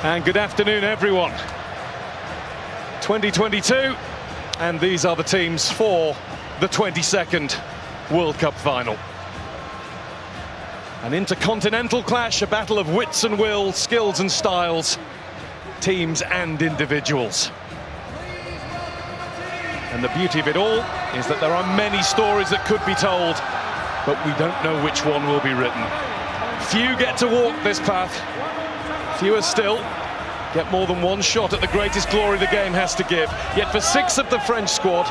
And good afternoon, everyone. 2022, and these are the teams for the 22nd World Cup final. An intercontinental clash, a battle of wits and wills, skills and styles, teams and individuals. And the beauty of it all is that there are many stories that could be told, but we don't know which one will be written. Few get to walk this path. Fewer still get more than one shot at the greatest glory the game has to give. Yet for 6 of the French squad,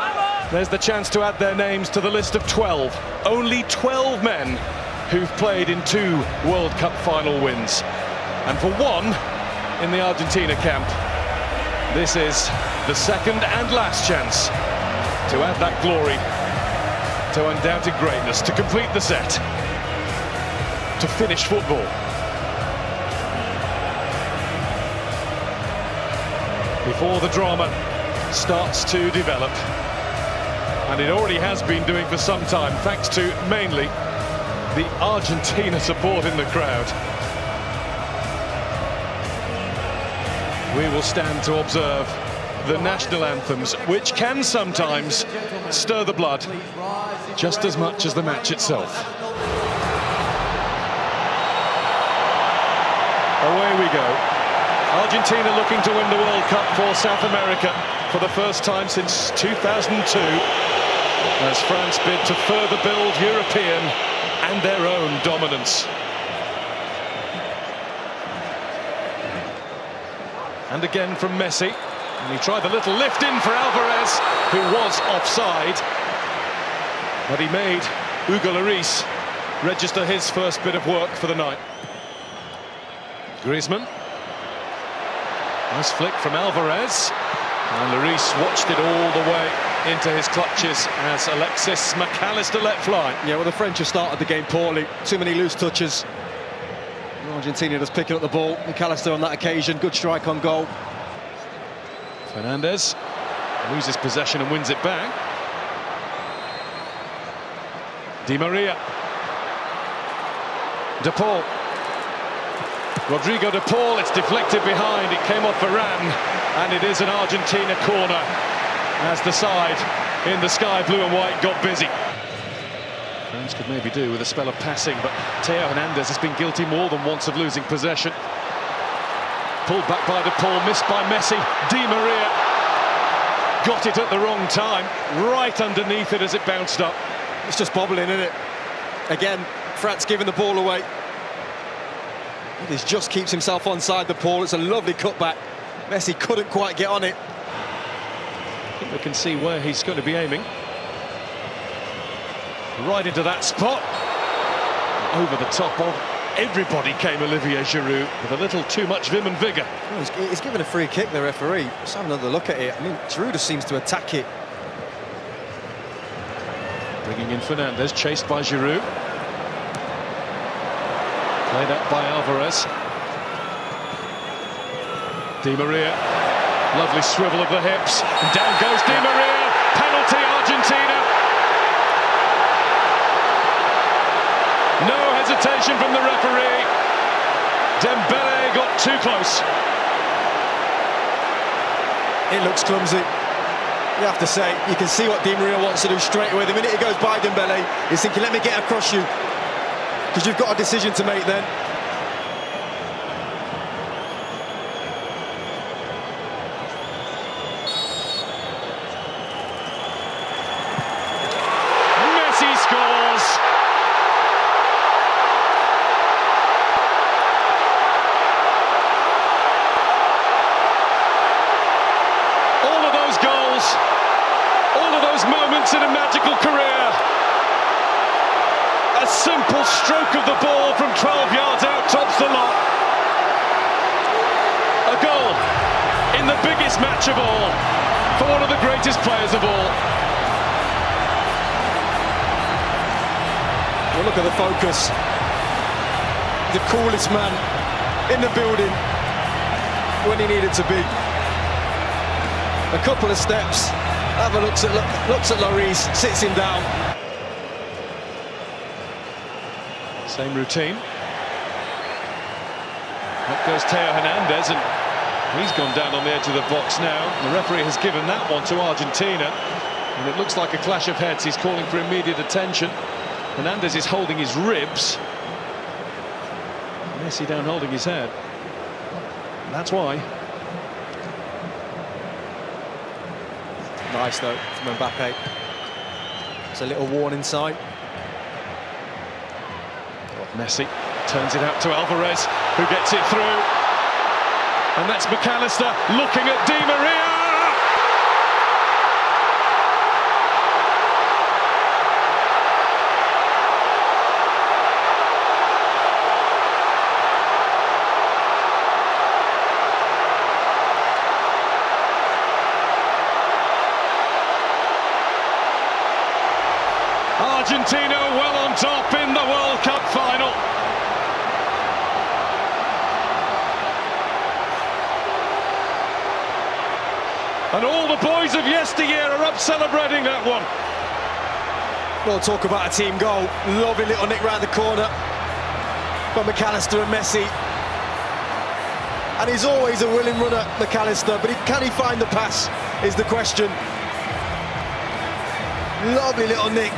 there's the chance to add their names to the list of 12. Only 12 men who've played in 2 World Cup final wins. And for one in the Argentina camp, this is the second and last chance to add that glory to undoubted greatness, to complete the set, to finish football. Before the drama starts to develop, and it already has been doing for some time, thanks to mainly the Argentina support in the crowd. We will stand to observe the national anthems, which can sometimes stir the blood just as much as the match itself. Away we go. Argentina looking to win the World Cup for South America for the first time since 2002, as France bid to further build European and their own dominance. And again from Messi, and he tried the little lift in for Alvarez, who was offside, but he made Hugo Lloris register his first bit of work for the night. Griezmann. Nice flick from Alvarez, and Lloris watched it all the way into his clutches as Alexis McAllister let fly. Yeah, well, the French have started the game poorly. Too many loose touches. Argentina just picking up the ball. McAllister on that occasion, good strike on goal. Fernandez loses possession and wins it back. Di Maria. De Paul. Rodrigo De Paul, it's deflected behind, it came off Varane, and it is an Argentina corner as the side in the sky blue and white got busy. France could maybe do with a spell of passing, but Theo Hernandez has been guilty more than once of losing possession. Pulled back by De Paul, missed by Messi. Di Maria got it at the wrong time, right underneath it as it bounced up. It's just bobbling, isn't it? Again, France giving the ball away. He just keeps himself onside the ball. It's a lovely cutback. Messi couldn't quite get on it. I think we can see where he's going to be aiming. Right into that spot. Over the top of everybody came Olivier Giroud with a little too much vim and vigour. Oh, he's given a free kick, the referee. Let's have another look at it. I mean, Giroud just seems to attack it. Bringing in Fernandez, chased by Giroud. Played up by Alvarez. Di Maria, lovely swivel of the hips. And down goes Di Maria. Penalty, Argentina. No hesitation from the referee. Dembele got too close. It looks clumsy. You have to say, you can see what Di Maria wants to do straight away. The minute he goes by Dembele, he's thinking, let me get across you. Because you've got a decision to make then. Messi scores! All of those goals, all of those moments in a magical career. A simple stroke of the ball from 12 yards out tops the lot. A goal in the biggest match of all for one of the greatest players of all. Well, look at the focus. The coolest man in the building when he needed to be. A couple of steps, have a looks at Lloris, sits him down. Same routine. goes Theo Hernandez, and he's gone down on the edge of the box now. The referee has given that one to Argentina, and it looks like a clash of heads. He's calling for immediate attention. Hernandez is holding his ribs. Messi down holding his head. That's why. Nice though from Mbappe. It's a little warning sign. Messi turns it out to Alvarez, who gets it through. And that's McAllister looking at Di Maria. Argentina well on top in the World Cup final. And all the boys of yesteryear are up celebrating that one. Well, talk about a team goal. Lovely little nick round the corner from McAllister and Messi. And he's always a willing runner, McAllister, but can he find the pass is the question. Lovely little nick.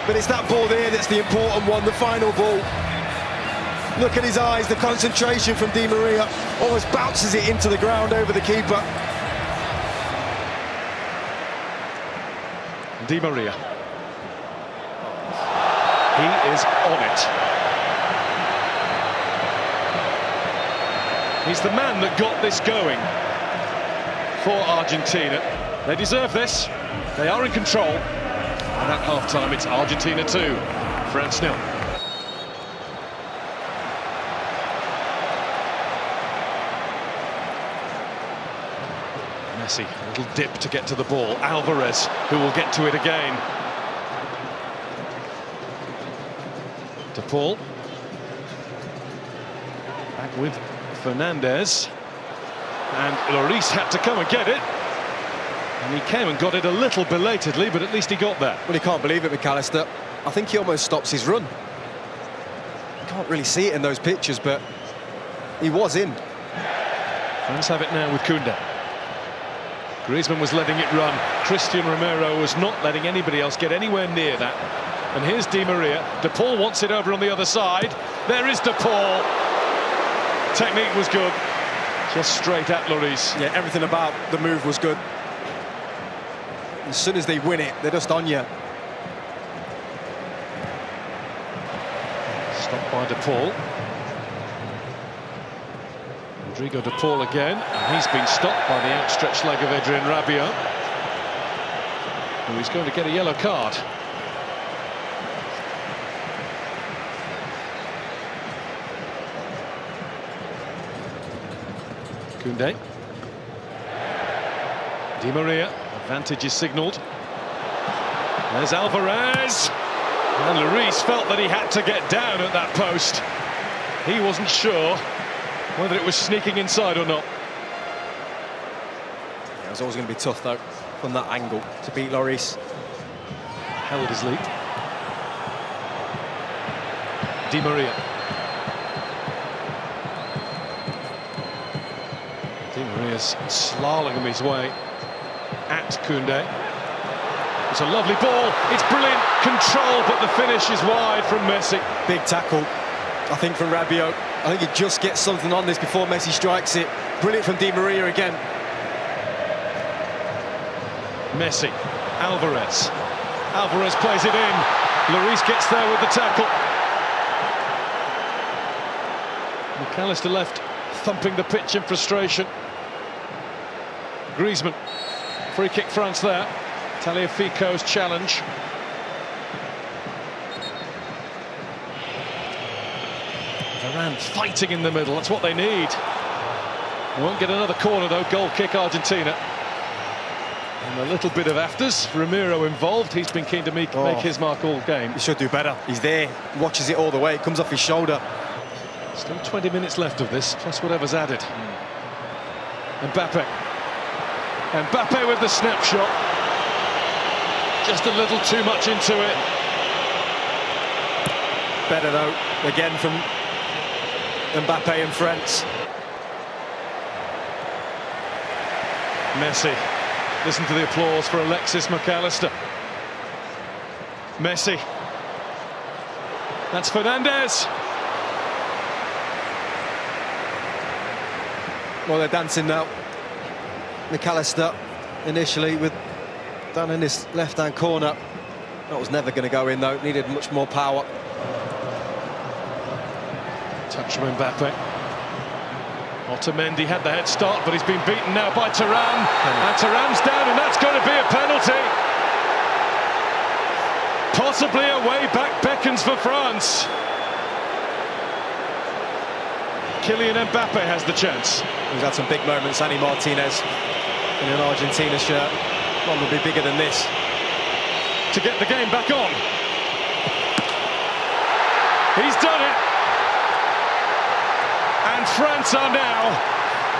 But it's that ball there that's the important one, the final ball. Look at his eyes, the concentration from Di Maria. Almost bounces it into the ground over the keeper. Di Maria. He is on it. He's the man that got this going for Argentina. They deserve this. They are in control. And at half-time, it's Argentina 2, France 0. Messi, a little dip to get to the ball. Alvarez, who will get to it again. De Paul. Back with Fernandez. And Lloris had to come and get it. And he came and got it a little belatedly, but at least he got there. Well, he can't believe it, McAllister. I think he almost stops his run. You can't really see it in those pictures, but he was in. France have it now with Koundé. Griezmann was letting it run. Christian Romero was not letting anybody else get anywhere near that. And here's Di Maria. De Paul wants it over on the other side. There is De Paul. Technique was good. Just straight at Lloris. Yeah, everything about the move was good. As soon as they win it, they're just on you. Stopped by De Paul. Rodrigo De Paul again, and he's been stopped by the outstretched leg of Adrien Rabiot. And he's going to get a yellow card. Koundé. Di Maria. Advantage is signalled. There's Alvarez. And Lloris felt that he had to get down at that post. He wasn't sure whether it was sneaking inside or not. Yeah, it was always going to be tough, though, from that angle, to beat Lloris. Held his lead. Di Maria. Di Maria's slaloming his way at Koundé. It's a lovely ball, it's brilliant control, but the finish is wide from Messi. Big tackle, I think, from Rabiot. I think he just gets something on this before Messi strikes it. Brilliant from Di Maria again. Messi, Alvarez. Alvarez plays it in. Lloris gets there with the tackle. McAllister left thumping the pitch in frustration. Griezmann. Free kick France there. Tagliafico's challenge. Varane fighting in the middle, that's what they need. They won't get another corner though, goal kick Argentina. And a little bit of afters, Romero involved, he's been keen to make his mark all game. He should do better, he's there, watches it all the way, it comes off his shoulder. Still 20 minutes left of this, plus whatever's added. Mbappe. Mbappe with the snapshot. Just a little too much into it. Better though, again from Mbappe and France. Messi. Listen to the applause for Alexis McAllister. Messi. That's Fernandez. Well, they're dancing now. McAllister initially down in this left-hand corner. That was never going to go in though. Needed much more power. Touch from Mbappe. Otamendi had the head start, but he's been beaten now by Thuram. And Thuram's down, and that's going to be a penalty. Possibly a way back beckons for France. Kylian Mbappe has the chance. He's had some big moments, Annie Martinez, in an Argentina shirt. One will be bigger than this. To get the game back on. He's done it. And France are now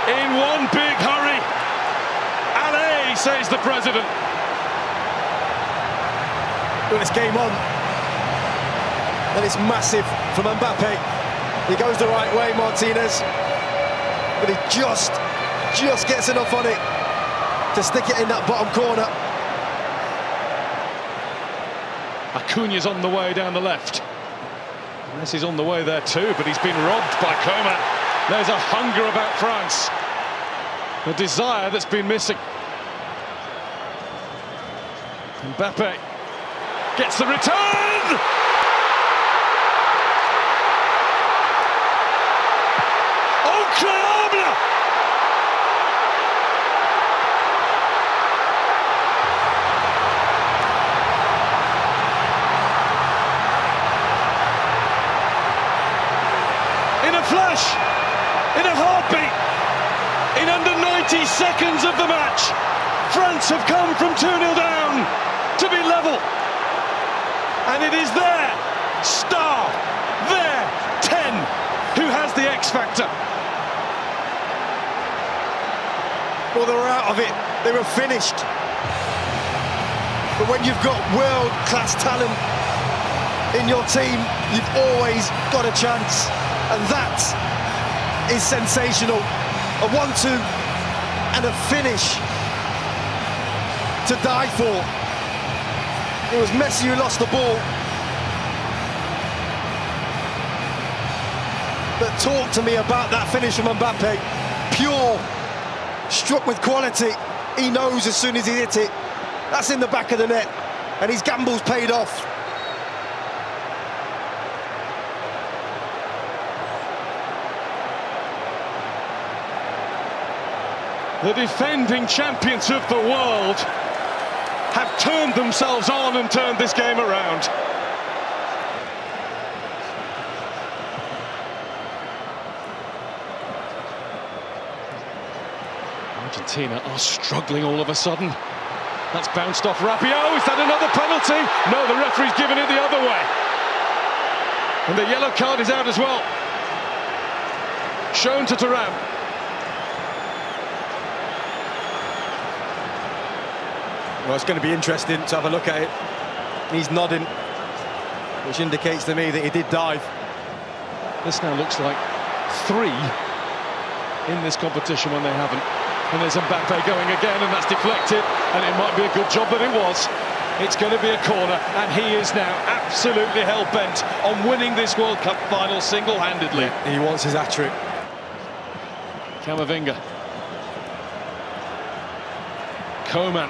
in one big hurry. Allez, says the president. Well, it's game on. And it's massive from Mbappe. He goes the right way, Martinez. But he just gets enough on it to stick it in that bottom corner. Acuña's on the way down the left. Messi's on the way there too, but he's been robbed by Coman. There's a hunger about France. A desire that's been missing. Mbappe gets the return! Incroyable! In a flash, in a heartbeat, in under 90 seconds of the match, France have come from 2-0 down to be level. And it is their star, their 10, who has the X factor. Well, they were out of it. They were finished. But when you've got world-class talent in your team, you've always got a chance. And that is sensational. A 1-2 and a finish to die for. It was Messi who lost the ball. But talk to me about that finish from Mbappe. Pure, struck with quality. He knows as soon as he hit it, that's in the back of the net. And his gamble's paid off. The defending champions of the world have turned themselves on and turned this game around. Argentina are struggling all of a sudden. That's bounced off Rabiot. Is that another penalty? No, the referee's given it the other way. And the yellow card is out as well. Shown to Thuram. Well, it's going to be interesting to have a look at it. He's nodding, which indicates to me that he did dive. This now looks like 3 in this competition when they haven't. And there's Mbappe going again, and that's deflected, and it might be a good job that it was. It's going to be a corner, and he is now absolutely hell-bent on winning this World Cup final single-handedly. He wants his hat-trick. Camavinga. Coman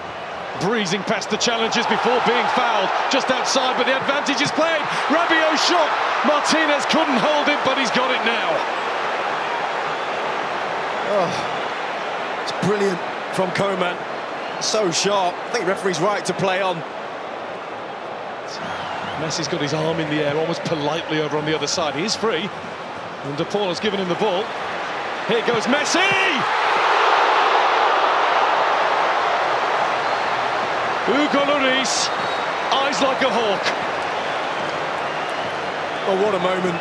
breezing past the challenges before being fouled just outside, but the advantage is played. Rabiot shot. Martinez couldn't hold it, but he's got it now. Oh, it's brilliant from Coman. So sharp. I think the referee's right to play on. Messi's got his arm in the air, almost politely over on the other side. He's free, and De Paul has given him the ball. Here goes Messi! Hugo Lloris, eyes like a hawk. Oh, what a moment.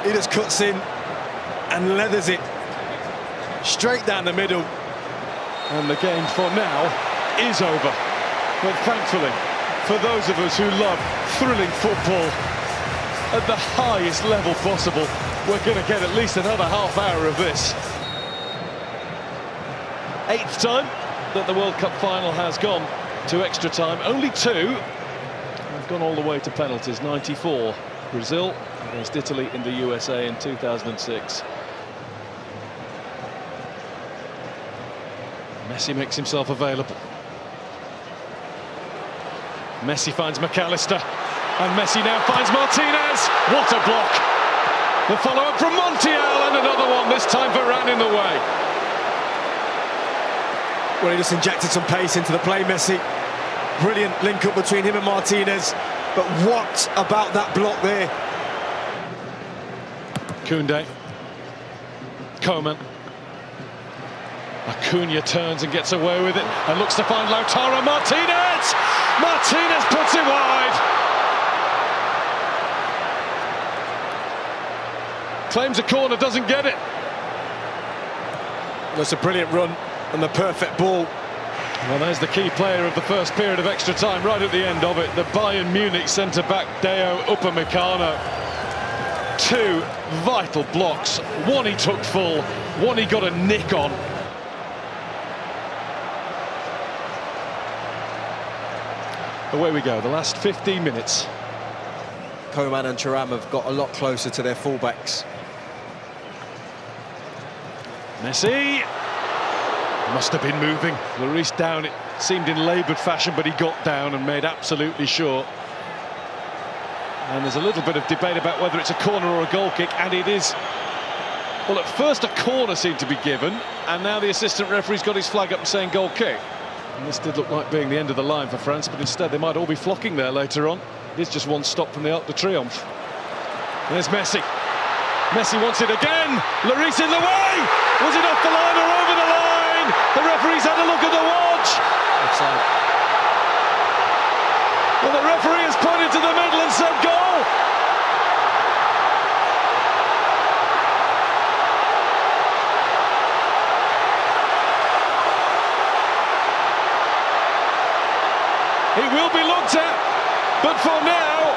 He just cuts in and leathers it straight down the middle. And the game for now is over. But thankfully, for those of us who love thrilling football, at the highest level possible. We're going to get at least another half hour of this. 8th time that the World Cup final has gone to extra time. Only 2 have gone all the way to penalties. 94, Brazil against Italy in the USA in 2006. Messi makes himself available. Messi finds McAllister, and Messi now finds Martinez. What a block! The follow-up from Montiel, and another one, this time Varane in the way. Well, he just injected some pace into the play, Messi. Brilliant link-up between him and Martinez. But what about that block there? Koundé. Coman. Acuna turns and gets away with it and looks to find Lautaro Martinez! Martinez puts it wide! Claims a corner, doesn't get it. That's a brilliant run and the perfect ball. Well, there's the key player of the first period of extra time, right at the end of it. The Bayern Munich centre-back, Deo Upamecano. 2 vital blocks. One he took full, one he got a nick on. Away we go, the last 15 minutes. Coman and Thuram have got a lot closer to their fullbacks. Messi must have been moving. Lloris down, it seemed in laboured fashion, but he got down and made absolutely sure. And there's a little bit of debate about whether it's a corner or a goal kick, and it is. Well, at first a corner seemed to be given, and now the assistant referee's got his flag up saying goal kick. And this did look like being the end of the line for France, but instead they might all be flocking there later on. It is just one stop from the Arc de Triomphe. There's Messi. Messi wants it again. Lloris in the way. Was it off the line or over the line? The referee's had a look at the watch. Offside. Well, the referee has pointed to the middle and said goal. It will be looked at, but for now,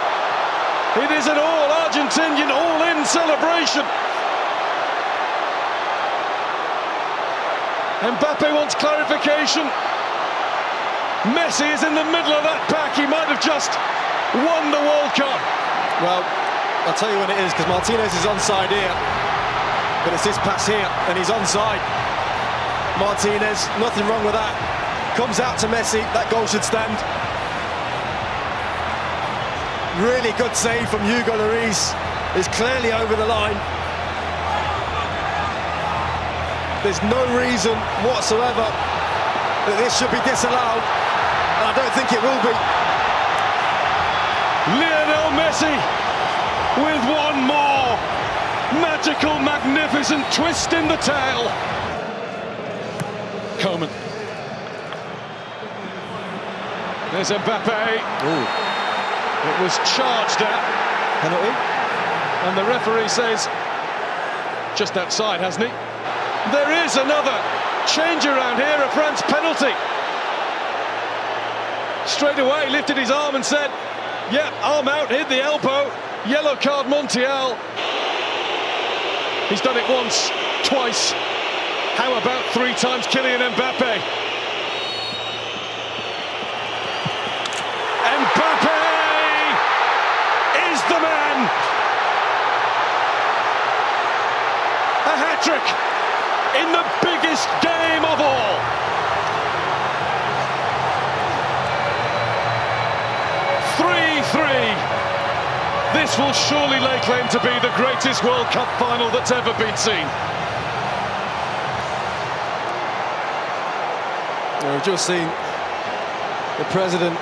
it is an all-Argentinian, all-in celebration. Mbappe wants clarification. Messi is in the middle of that pack. He might have just won the World Cup. Well, I'll tell you when it is, because Martinez is onside here, but it's this pass here, and he's onside. Martinez, nothing wrong with that. Comes out to Messi, that goal should stand. Really good save from Hugo Lloris. Is clearly over the line. There's no reason whatsoever that this should be disallowed, and I don't think it will be. Lionel Messi with one more magical, magnificent twist in the tail. Coman. There's Mbappe. Ooh. It was charged at. Penalty. And the referee says, just outside, hasn't he? There is another change around here, a France penalty. Straight away, lifted his arm and said, yeah, arm out, hit the elbow. Yellow card, Montiel. He's done it once, twice. How about 3 times Kylian Mbappe? Mbappe is the man. A hat-trick in the biggest game of all. This will surely lay claim to be the greatest World Cup final that's ever been seen. We've just seen the president.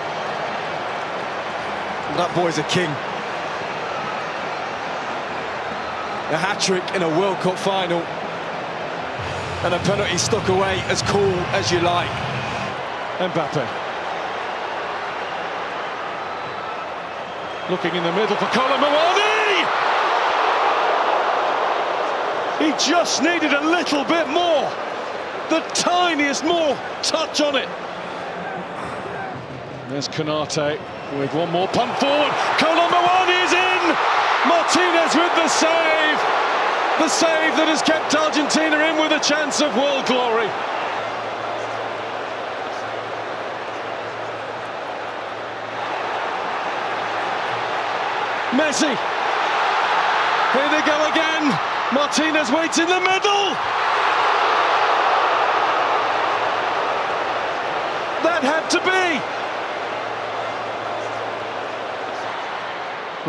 That boy's a king. A hat-trick in a World Cup final. And a penalty stuck away as cool as you like. Mbappe. Looking in the middle for Colin Mawani! He just needed a little bit more. The tiniest more touch on it. There's Konate with one more punt forward. Colin Mawani is in! Martinez with the save! The save that has kept Argentina in with a chance of world glory. Messi. Here they go again. Martinez waits in the middle. That had to be.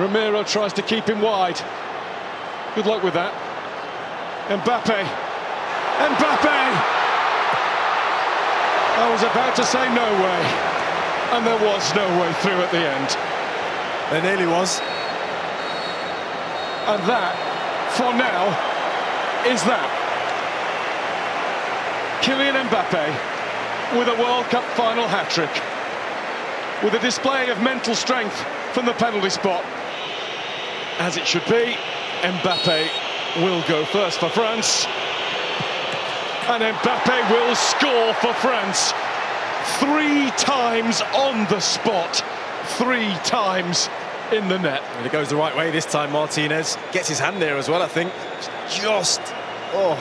Ramiro tries to keep him wide. Good luck with that. Mbappe. Mbappe! I was about to say no way. And there was no way through at the end. There nearly was. And that, for now, is that. Kylian Mbappe with a World Cup final hat-trick. With a display of mental strength from the penalty spot. As it should be, Mbappe will go first for France. And Mbappe will score for France. 3 times on the spot. 3 times in the net. And it goes the right way this time. Martinez gets his hand there as well, I think. Just, oh.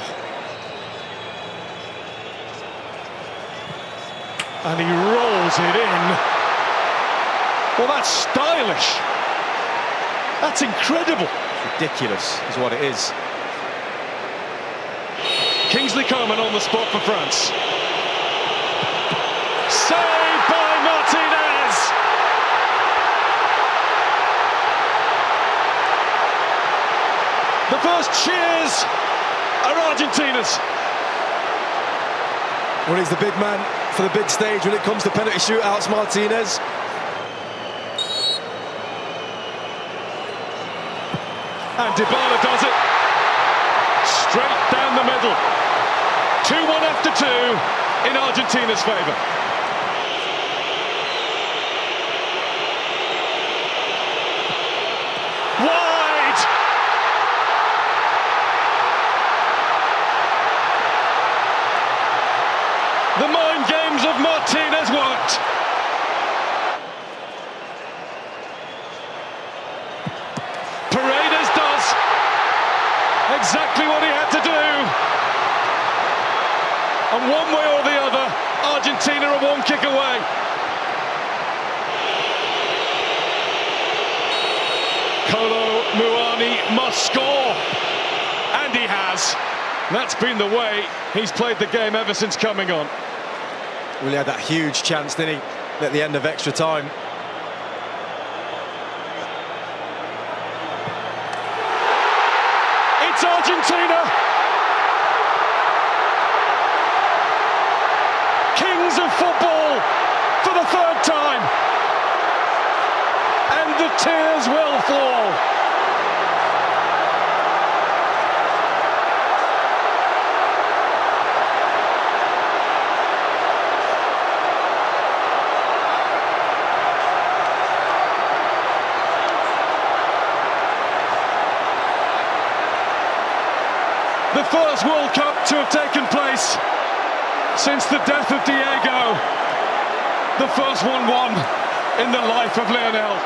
And he rolls it in. Well, that's stylish. That's incredible. Ridiculous is what it is. Kingsley Coman on the spot for France. Saved by Martinez. The first cheers are Argentina's. Well, he's the big man for the big stage when it comes to penalty shootouts, Martinez. And Dybala does it. Straight down the middle. 2-1 after 2 in Argentina's favour. Wide! The mind games of Martinez worked. Exactly what he had to do. And one way or the other, Argentina are 1 kick away. Kolo Muani must score. And he has. That's been the way he's played the game ever since coming on. Well, he had that huge chance, didn't he, at the end of extra time. It's Argentina! Kings of football for the 3rd time! And the tears will fall! The first World Cup to have taken place since the death of Diego. The first one won in the life of Lionel.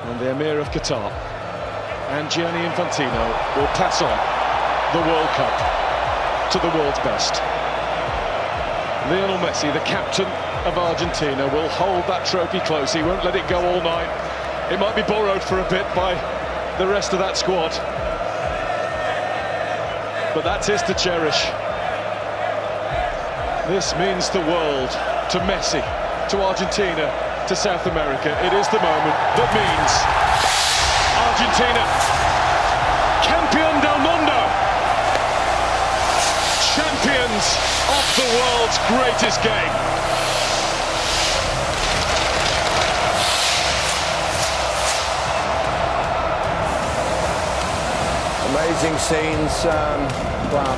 And the Emir of Qatar and Gianni Infantino will pass on the World Cup to the world's best. Lionel Messi, the captain of Argentina, will hold that trophy close. He won't let it go all night. It might be borrowed for a bit by the rest of that squad. But that's his to cherish. This means the world to Messi, to Argentina, to South America. It is the moment that means Argentina, campeón del mundo, champions of the world's greatest game. Amazing scenes, wow.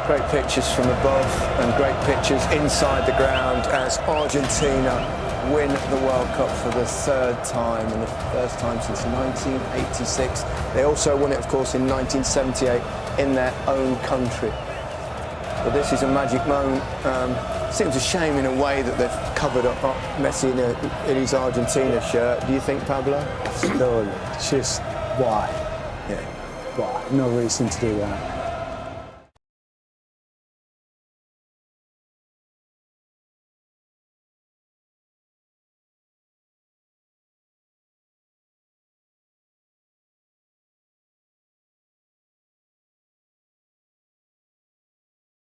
Great pictures from above and great pictures inside the ground as Argentina win the World Cup for the 3rd time and the first time since 1986. They also won it, of course, in 1978. in their own country. But this is a magic moment. Seems a shame in a way that they've covered up Messi in his Argentina shirt. Do you think, Pablo? No, it's just why? Yeah. Why? No reason to do that.